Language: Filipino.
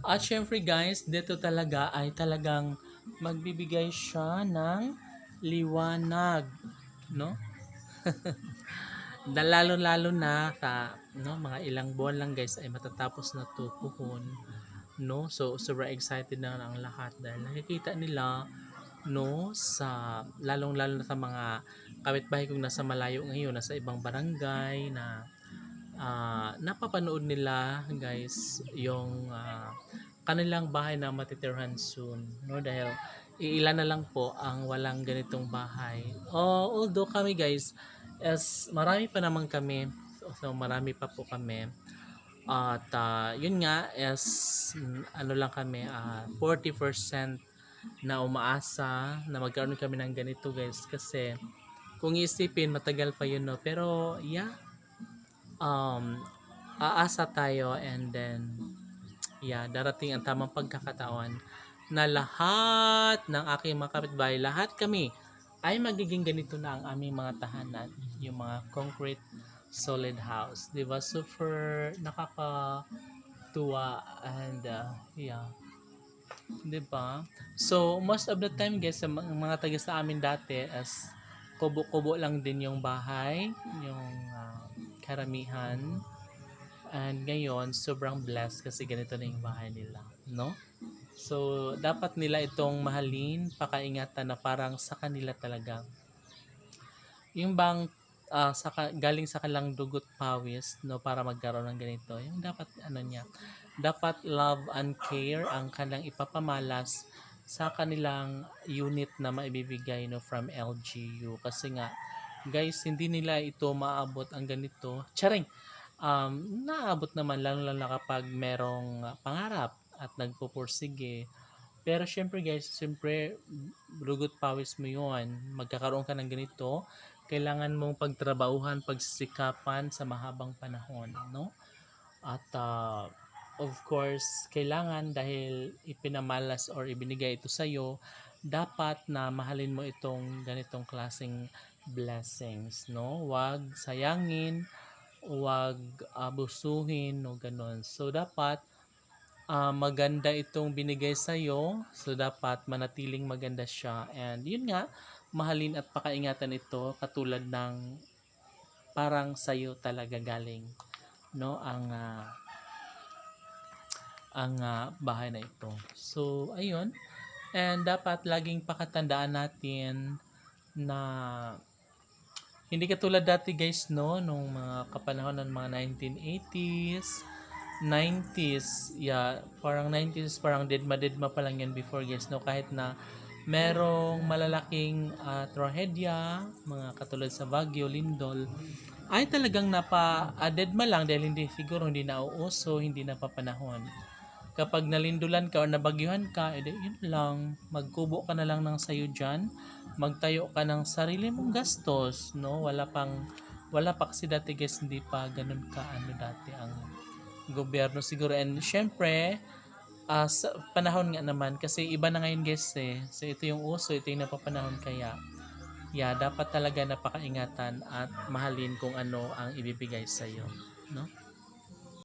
At syempre guys, dito talaga ay talagang magbibigay siya ng liwanag, no? Lalo-lalo na sa no, mga ilang buwan lang guys ay matatapos na 'to puhon, no? So sobrang excited na ang lahat dahil nakikita nila no sa lalong-lalo na sa mga kapitbahay kong nasa malayo ngayon, nasa ibang barangay na napapanood nila guys yung kanilang bahay na matitirhan soon, no? Dahil iilan na lang po ang walang ganitong bahay. Although kami guys marami pa naman kami, so marami pa po kami. At yun nga ano lang kami 40% na umaasa na magkaroon kami ng ganito guys, kasi kung iisipin matagal pa yun, no? Pero yeah, um, aasa tayo, and then yeah, darating ang tamang pagkakataon na lahat ng aking mga kapitbahay, lahat kami ay magiging ganito na ang aming mga tahanan, yung mga concrete solid house, di ba? Super nakakatuwa, and yeah, di ba? So most of the time guys, sa mga taga sa amin dati as kubo-kubo lang din yung bahay, yung karamihan. And ngayon, sobrang blessed kasi ganito na yung bahay nila, no? So, dapat nila itong mahalin, pakaingatan na parang sa kanila talaga. Yung bang galing sa kalang dugot pawis, no, para magkaroon ng ganito, yung dapat ano niya, dapat love and care ang kanilang ipapamalas sa kanilang unit na maibibigay, no, from LGU. Kasi nga, guys, hindi nila ito maabot ang ganito. Charing! Naabot naman lalo na kapag merong pangarap at nagpupursige. Pero syempre guys, syempre rugot pawis mo yun. Magkakaroon ka ng ganito, kailangan mong pagtrabahuhan, pagsisikapan sa mahabang panahon, no? At of course, kailangan dahil ipinamalas or ibinigay ito sa iyo, dapat na mahalin mo itong ganitong klaseng blessings, no? Huwag sayangin, huwag abusuhin, no, ganun. So dapat maganda itong binigay sa iyo, so dapat manatiling maganda siya, and yun nga, mahalin at pakaingatan ito katulad ng parang sa iyo talaga galing, no, ang bahay na ito. So ayun, and dapat laging pakatandaan natin na hindi katulad dati guys, no, nung mga kapanahon ng mga 1980s, 90s, yeah, parang 90s, parang deadma pa lang yan before guys, no, kahit na merong malalaking trahedya, mga katulad sa Baguio, Lindol, ay talagang deadma lang dahil hindi siguro hindi nauuso, hindi napapanahon. Kapag nalindulan ka o nabagyuhan ka, edi yun lang, magkubo ka na lang ng sayo dyan, magtayo ka ng sarili mong gastos, no? Wala pa kasi dati guys, hindi pa ganun ka ano dati ang gobyerno siguro. And syempre, sa panahon nga naman, kasi iba na ngayon guys so ito yung uso, ito yung napapanahon, kaya yeah, dapat talaga napakaingatan at mahalin kung ano ang ibibigay sa iyo, no?